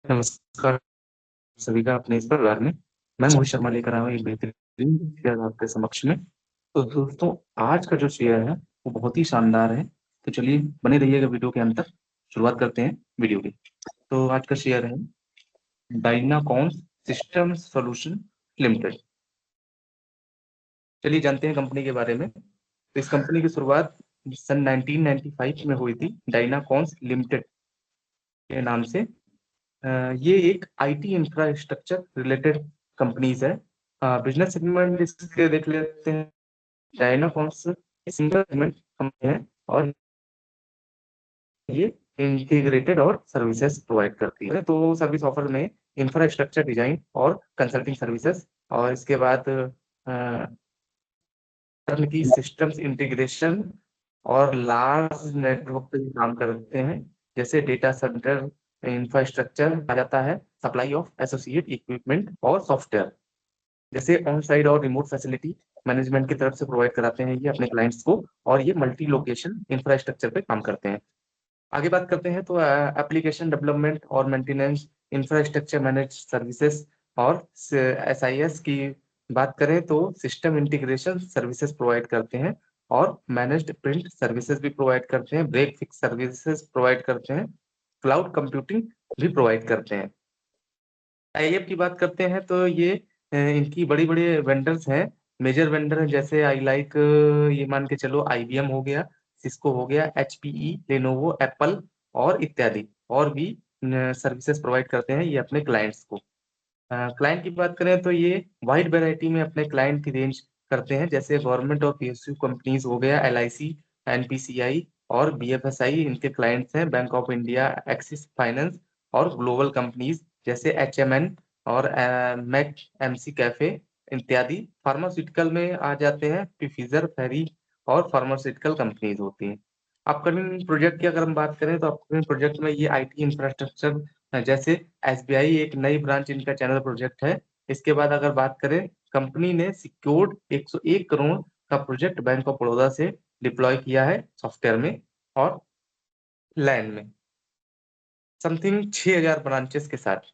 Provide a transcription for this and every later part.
नमस्कार सभी का अपने इस परिवार में। मैं मोहित शर्मा लेकर आया हूँ एक बेहतरीन शेयर आपके समक्ष में। तो दोस्तों, आज का जो शेयर है वो बहुत ही शानदार है। तो चलिए बने रहिएगा वीडियो के अंत तक। शुरुआत करते हैं वीडियो की। तो आज का शेयर है डायनाकॉन सिस्टम सॉल्यूशन लिमिटेड। चलिए जानते हैं कंपनी के बारे में। तो इस कंपनी की शुरुआत सन 1995 में हुई थी, डायनाकॉन्स लिमिटेड के नाम से। ये एक आईटी इंफ्रास्ट्रक्चर रिलेटेड कंपनीज है। बिजनेस सेगमेंट इसके देख लेते हैं। डायनाकॉन्स सिंगल सेगमेंट कंपनी है और ये इंटीग्रेटेड और सर्विसेज प्रोवाइड करती है। तो सर्विस ऑफर में इंफ्रास्ट्रक्चर डिजाइन और कंसल्टिंग सर्विसेज, और इसके बाद की सिस्टम्स इंटीग्रेशन और लार्ज नेटवर्क पे भी काम करते हैं। जैसे डेटा सेंटर इंफ्रास्ट्रक्चर आ जाता है, सप्लाई ऑफ एसोसिएट इक्विपमेंट और सॉफ्टवेयर, जैसे ऑन साइड और रिमोट फैसिलिटी मैनेजमेंट की तरफ से प्रोवाइड कराते हैं ये अपने क्लाइंट्स को। और ये मल्टी लोकेशन इंफ्रास्ट्रक्चर पे काम करते हैं। आगे बात करते हैं तो एप्लीकेशन डेवलपमेंट और मेंटेनेंस, इंफ्रास्ट्रक्चर मैनेज सर्विसेज और एसआईएस की बात करें तो सिस्टम इंटीग्रेशन सर्विसेज प्रोवाइड करते हैं। और मैनेज्ड प्रिंट सर्विसेज भी प्रोवाइड करते हैं, ब्रेक फिक्स सर्विसेज प्रोवाइड करते हैं, क्लाउड कंप्यूटिंग भी प्रोवाइड करते हैं। टाइप की बात करते हैं तो ये इनकी बड़ी बड़ी वेंडर्स हैं। मेजर वेंडर हैं जैसे आई लाइक, ये मान के चलो आईबीएम हो गया, सिस्को हो गया, एचपीई, लेनोवो, एप्पल और इत्यादि। और भी सर्विसेज प्रोवाइड करते हैं ये अपने क्लाइंट्स को। क्लाइंट की बात करें तो ये वाइड वैरायटी में अपने क्लाइंट की रेंज करते हैं, जैसे गवर्नमेंट और पीएसयू कंपनीज हो गया, एलआईसी, एनपीसीआई और बीएफएसआई इनके क्लाइंट्स हैं, bank of India, axis finance और ग्लोबल कंपनीज जैसे एचएमएन और मैक एमसी कैफे इत्यादि। फार्मास्यूटिकल में आ जाते हैं फिजर फेरी और फार्मास्यूटिकल कंपनीज होती हैं। अपकमिंग प्रोजेक्ट की अगर हम बात करें तो अपकमिंग प्रोजेक्ट में ये आईटी इंफ्रास्ट्रक्चर, जैसे एसबीआई एक नई ब्रांच इनका चैनल प्रोजेक्ट है। इसके बाद अगर बात करें, कंपनी ने सिक्योर्ड 101 करोड़ का प्रोजेक्ट बैंक ऑफ बड़ौदा से डिप्लॉय किया है सॉफ्टवेयर में और लैंड में, समथिंग 6000 ब्रांचेस के साथ।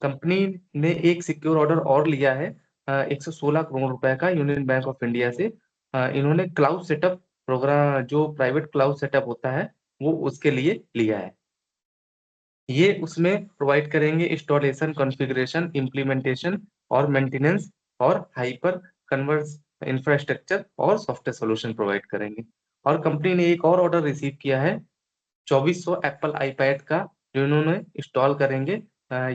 कंपनी ने एक सिक्योर ऑर्डर और लिया है 116 करोड़ रुपए का यूनियन बैंक ऑफ इंडिया से। इन्होंने क्लाउड सेटअप प्रोग्राम, जो प्राइवेट क्लाउड सेटअप होता है, वो उसके लिए लिया है। ये उसमें प्रोवाइड करेंगे इंस्टॉलेशन, कॉन्फ़िगरेशन, इम्प्लीमेंटेशन और मेंटेनेंस और हाइपर कन्वर्स इंफ्रास्ट्रक्चर और सॉफ्टवेयर सॉल्यूशन प्रोवाइड करेंगे। और कंपनी ने एक और ऑर्डर रिसीव किया है 2400 एप्पल आईपैड का, जो इन्होंने इंस्टॉल करेंगे।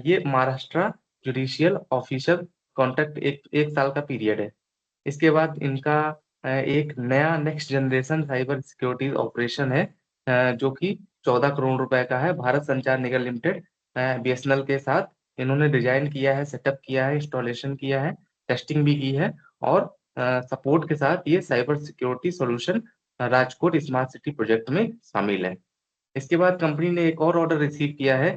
ये महाराष्ट्र जुडिशियल ऑफिसर कॉन्ट्रैक्ट एक साल का पीरियड है। इसके बाद इनका एक नया next generation cyber security operation है, जो कि 14 करोड़ रुपए का है। भारत संचार निगम लिमिटेड बीएसएनएल के साथ इन्होंने डिजाइन किया है, सेटअप किया है, इंस्टॉलेशन किया है, टेस्टिंग भी की है। और सपोर्ट के साथ ये cyber security solution Rajkot smart city project में शामिल है। इसके बाद कंपनी ने एक और ऑर्डर रिसीव किया है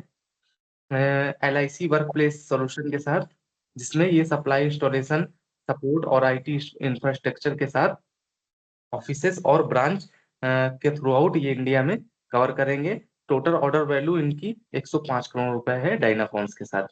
एलआईसी वर्क प्लेस सॉल्यूशन के साथ, जिसमें ये सप्लाई, इंस्टॉलेशन, सपोर्ट और आईटी इंफ्रास्ट्रक्चर के साथ ऑफिसेस और ब्रांच के थ्रू आउट ये इंडिया में कवर करेंगे। टोटल ऑर्डर वैल्यू इनकी 105 करोड़ रुपए है डायनाफॉन्स के साथ।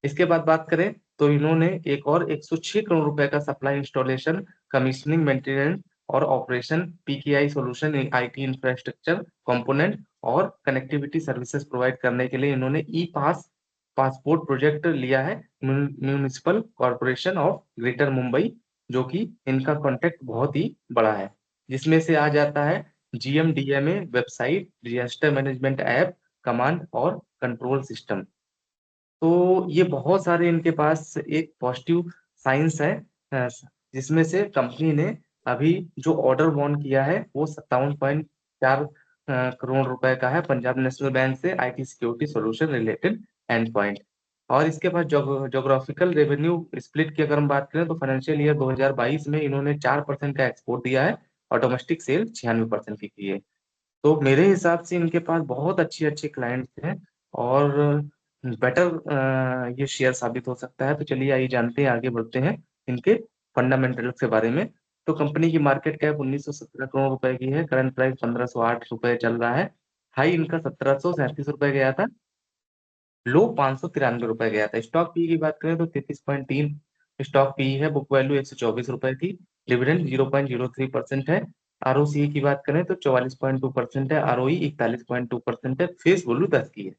इसके बाद बात करें तो इन्होंने एक और 106 करोड़ रुपए का सप्लाई, इंस्टॉलेशन, कमीशनिंग, मेंटेनेंस और operation पीकेआई solution IT infrastructure component और कनेक्टिविटी सर्विसेज प्रोवाइड करने के लिए इन्होंने ई पास पासपोर्ट प्रोजेक्ट लिया है municipal corporation of greater Mumbai, जो कि इनका कॉन्ट्रैक्ट बहुत ही बड़ा है, जिसमें से आ जाता है GMDMA website, disaster management app, command और कंट्रोल सिस्टम। तो ये बहुत सारे इनके पास एक पॉजिटिव साइंस है, अ, जिसमें से कंपनी ने अभी जो ऑर्डर वॉन किया है वो 57.4 करोड़ रुपए का है पंजाब नेशनल बैंक से, IT security solution related and point. और इसके बाद जोग्राफिकल रेवेन्यू स्प्लिट की अगर हम बात करें तो फाइनेंशियल ईयर 2022 में इन्होंने 4% का एक्सपोर्ट दिया है और डोमेस्टिक सेल 96% की है। तो मेरे हिसाब से इनके पास बहुत अच्छे अच्छे क्लाइंट्स हैं और बेटर ये शेयर साबित हो सकता है। तो चलिए आइए जानते हैं, आगे बढ़ते हैं इनके फंडामेंटल्स के बारे में। तो कंपनी की मार्केट कैप 1917 करोड़ रुपए की है, करंट प्राइस 1508 रुपए चल रहा है। हाई इनका 1737 रुपए गया था लो 593 रुपए गया था। स्टॉक पी की बात करें तो 33.3 स्टॉक पी है। बुक वैल्यू 124 रुपए थी। डिविडेंड 0.03% है। आरओसी की बात करें तो 44.2% है। आरओई 41.2% है। फेस वैल्यू 10 की है।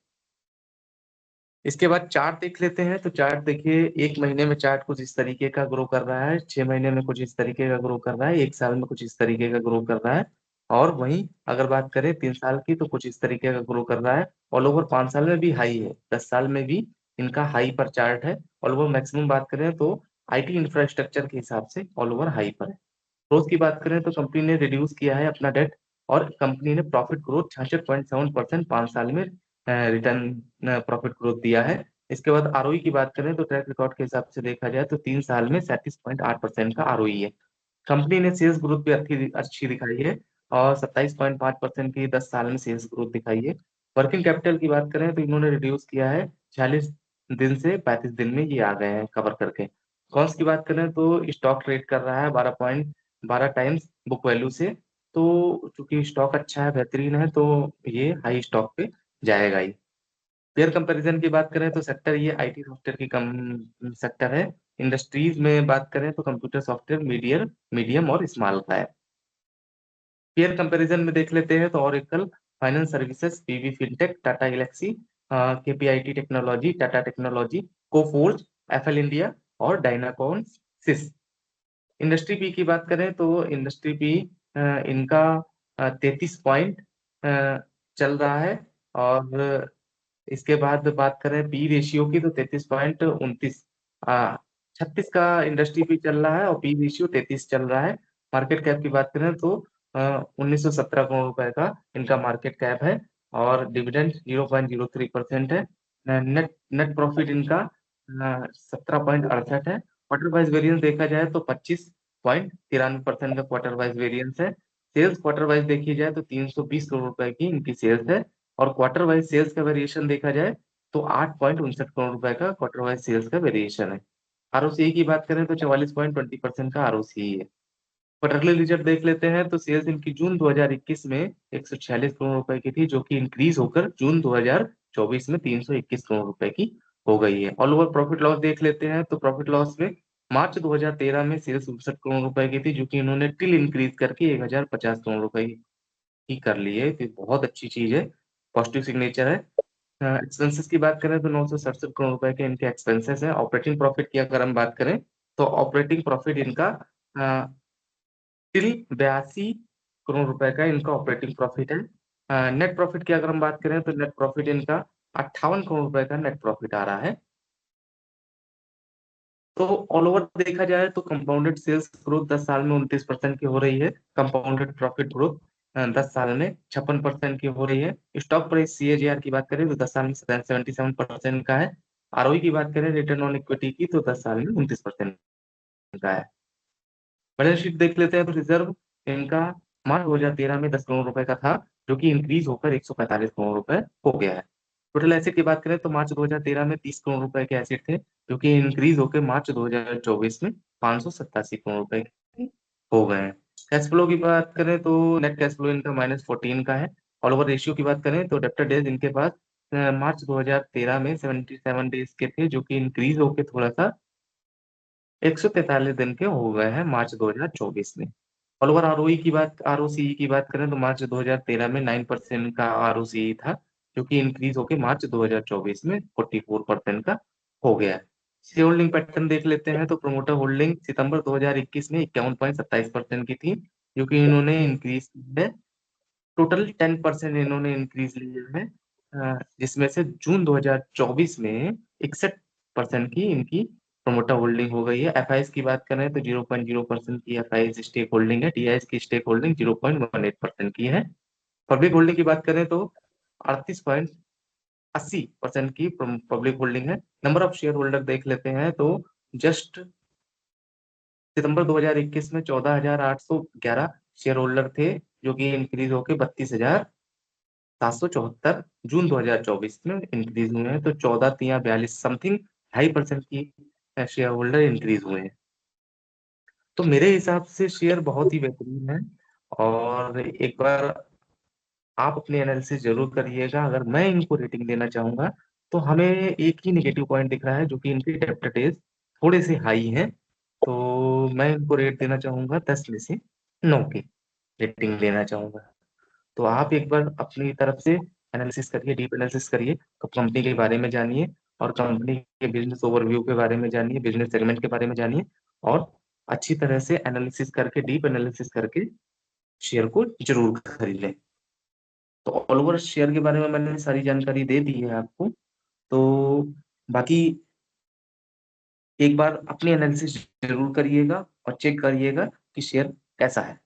इसके बाद चार्ट देख लेते हैं। तो चार्ट देखिए, एक महीने में चार्ट कुछ इस तरीके का ग्रो कर रहा है, 6 महीने में कुछ इस तरीके का ग्रो कर रहा है, एक साल में कुछ इस तरीके का ग्रो कर रहा है। और वहीं अगर बात करें 3 साल की तो कुछ इस तरीके का ग्रो कर रहा है। ऑल ओवर 5 साल में भी हाई है, 10 साल में भी इनका हाई पर चार्ट है। ऑल ओवर मैक्सिमम बात करें तो आईटी इंफ्रास्ट्रक्चर के हिसाब से ऑल ओवर हाई पर है। ग्रोथ की बात करें तो कंपनी ने रिड्यूस किया है अपना डेट, और कंपनी ने प्रॉफिट ग्रोथ 66.7% 5 साल में रिटर्न प्रॉफिट ग्रोथ दिया है। इसके बाद आरओई की बात करें तो ट्रैक रिकॉर्ड के हिसाब से देखा जाए तो 3 साल में 37.8% का आरओई है। कंपनी ने सेल्स ग्रोथ भी अच्छी अच्छी दिखाई है, और 27.5% की 10 साल में सेल्स ग्रोथ दिखाई है। वर्किंग कैपिटल की बात करें तो इन्होंने रिड्यूस किया है, 46 दिन से 35 दिन में ये आ गए हैं कवर करके। कॉस्ट की बात करें तो स्टॉक ट्रेड कर रहा है 12.12 टाइम्स बुक वैल्यू से। तो चूंकि स्टॉक अच्छा है, बेहतरीन है, तो ये हाई स्टॉक पे जाएगा ही। पेयर कंपैरिजन की बात करें तो सेक्टर ये आईटी सॉफ्टवेयर की कम सेक्टर है। इंडस्ट्रीज में बात करें तो कंप्यूटर सॉफ्टवेयर मीडियम मीडियम और स्मॉल का है। पेयर कंपैरिजन में देख लेते हैं तो Oracle, finance services, PV fintech, Tata Elxsi, KPIT technology, Tata technology, Coforge, FL India और डायनाकॉन सिस। इंडस्ट्री पी की बात करें तो इंडस्ट्री पी इनका 33 पॉइंट चल रहा है। और इसके बाद बात करें पी रेशियो की तो 33.29, 36 का इंडस्ट्री पी चल रहा है और पी रेशियो 33 चल रहा है। मार्केट कैप की बात करें तो 1917 करोड़ रुपए का इनका मार्केट कैप है। और डिविडेंड 0.03% है। नेट नेट प्रॉफिट इनका 17.68 है। क्वार्टर वाइज वेरिएंस देखा जाए तो 25.93% का क्वार्टर वाइज वेरिएंस है। सेल्स क्वार्टर वाइज देखी जाए तो 320 करोड़ रुपए की इनकी सेल्स है। और क्वार्टर वाइज सेल्स का वेरिएशन देखा जाए तो 8.59 करोड़ रुपए का क्वार्टर वाइज सेल्स का वेरिएशन है। आरओसीई की बात करें तो 44.20% का आरओसीई है। क्वार्टरली रिजल्ट देख लेते हैं तो सेल्स इनकी जून 2021 में 146 करोड़ रुपए की थी, जो कि इंक्रीज होकर जून 2024 में 321 करोड़ रुपए की हो गई है। ऑल ओवर प्रॉफिट लॉस देख लेते हैं तो प्रॉफिट लॉस में मार्च 2013 में सेल्स 67 करोड़ रुपए की थी, जो कि इन्होंने टिल इंक्रीज करके 1050 करोड़ रुपए की कर ली है। तो बहुत अच्छी चीज है, पॉजिटिव सिग्नेचर है। एक्सपेंसेस की बात करें तो 967 करोड़ रुपए के इनके एक्सपेंसेस हैं। ऑपरेटिंग प्रॉफिट की अगर हम बात करें तो ऑपरेटिंग प्रॉफिट इनका टिल 82 करोड़ रुपए का इनका ऑपरेटिंग प्रॉफिट है। नेट प्रॉफिट की अगर हम बात करें तो नेट प्रॉफिट इनका 58 करोड़ रुपए का नेट प्रॉफिट आ रहा है। तो ऑल ओवर देखा जाए तो कंपाउंडेड सेल्स ग्रोथ 10 साल में 29% की हो रही है। कंपाउंडेड प्रॉफिट ग्रोथ 10 साल में 56% की हो रही है। स्टॉक प्राइस सीएजीआर की बात करें तो 10 साल में 77% का है। आरओई की बात करें रिटर्न ऑन इक्विटी की तो 10 साल में 29% का है। बैलेंस शीट देख लेते हैं तो रिजर्व इनका मार्च 2013 में 10 करोड़ रुपए का था, जो कि इंक्रीज होकर 145 करोड़ रुपए हो गया है। टोटल एसेट की बात करें तो मार्च 2013 में 30 करोड़ रुपए के एसेट थे, जो कि इंक्रीज होकर मार्च 2024 में 587 करोड़ रुपए के हो गए हैं। कैश फ्लो की बात करें तो नेट कैश फ्लो इनका -14 का है। ऑल ओवर रेशियो की बात करें तो डेब्टर डेज इनके पास मार्च 2013 में 77 डेज के थे, जो कि इंक्रीज होकर थोड़ा सा 143 दिन के हो गए हैं मार्च 2024 में। ऑल ओवर आरओई की बात आरओसीई की बात करें तो मार्च 2013 में 9% का आरओसीई था, जो कि इंक्रीज होकर मार्च 2024 में 44% का हो गया है। शेयर होल्डिंग पैटर्न देख लेते हैं तो प्रोमोटर होल्डिंग सितंबर 2021 में 51.27% की थी, जो कि इन्होंने इंक्रीज की है। टोटल 10% इन्होंने इंक्रीज लिया है, जिसमें से जून 2024 में 61% की इनकी प्रोमोटर होल्डिंग हो गई है। एफआईएस की बात करें तो 0.0% की एफआईएस स्टेक होल्डिंग है। डीआईएस की स्टेक होल्डिंग 0.18% की है। पब्लिक होल्डिंग की बात करें तो 38.80% की पब्लिक होल्डिंग है। नंबर ऑफ शेयर होल्डर देख लेते हैं तो जस्ट सितंबर 2021 में 14,811 शेयर होल्डर थे, जो कि इंक्रीज होकर 32,774 जून 2024 में इंक्रीज हुए हैं। तो 14 या 42 समथिंग 2.5% की शेयर होल्डर इंक्रीज हुए हैं। तो मेरे हिसाब से शेयर बहुत ही बेहतरीन है। और एक बार आप अपनी एनालिसिस जरूर करिएगा। अगर मैं इनको रेटिंग देना चाहूंगा तो हमें एक ही नेगेटिव पॉइंट दिख रहा है, जो कि इनके डेब्ट डेज थोड़े से हाई हैं। तो मैं इनको रेट देना चाहूंगा 10 में से 9 की रेटिंग लेना चाहूंगा। तो आप एक बार अपनी तरफ से एनालिसिस करिए, डीप एनालिसिस करिए, कंपनी के बारे में जानिए, और कंपनी के बिजनेस ओवरव्यू के बारे में जानिए, बिजनेस सेगमेंट के बारे में जानिए, और अच्छी तरह से एनालिसिस करके, डीप एनालिसिस करके शेयर को जरूर खरीद लें। तो ऑल ओवर शेयर के बारे में मैंने सारी जानकारी दे दी है आपको। तो बाकी एक बार अपनी एनालिसिस जरूर करिएगा और चेक करिएगा कि शेयर कैसा है।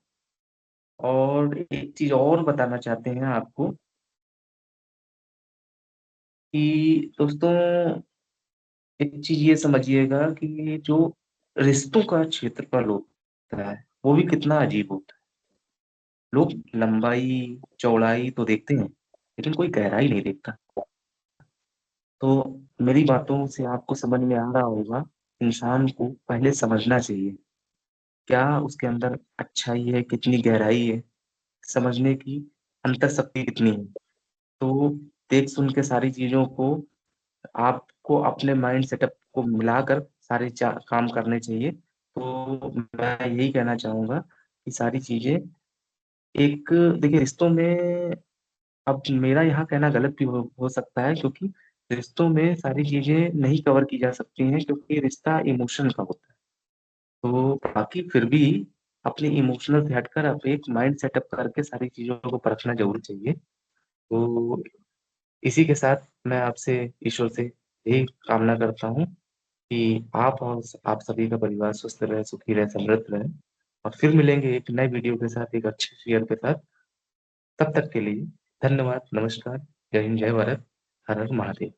और एक चीज और बताना चाहते हैं आपको कि दोस्तों, एक चीज ये समझिएगा कि जो रिश्तों का क्षेत्रफल होता है वो भी कितना अजीब होता है। लोग लंबाई चौड़ाई तो देखते हैं, लेकिन कोई गहराई नहीं देखता। तो मेरी बातों से आपको समझ में आ रहा होगा, इंसान को पहले समझना चाहिए क्या उसके अंदर अच्छाई है, कितनी गहराई है, समझने की अंतर शक्ति कितनी है। तो देख सुन के सारी चीजों को आपको अपने माइंड सेटअप को मिलाकर सारे काम करने चाहिए। तो मैं यही कहना चाहूंगा कि सारी चीजें एक, देखिए रिश्तों में, अब मेरा यहाँ कहना गलत भी हो सकता है, क्योंकि रिश्तों में सारी चीजें नहीं कवर की जा सकती हैं, क्योंकि रिश्ता इमोशन का होता है। तो बाकी फिर भी अपने इमोशनल से हटकर आप एक माइंड सेटअप करके सारी चीजों को परखना जरूर चाहिए। तो इसी के साथ मैं आपसे, ईश्वर से यही कामना करता हूँ कि आप और आप सभी का परिवार स्वस्थ रहे, सुखी रहे, समृद्ध रहे। और फिर मिलेंगे एक नए वीडियो के साथ, एक अच्छे शेयर के साथ। तब तक के लिए धन्यवाद, नमस्कार, जय हिंद, जय भारत, हर हर महादेव।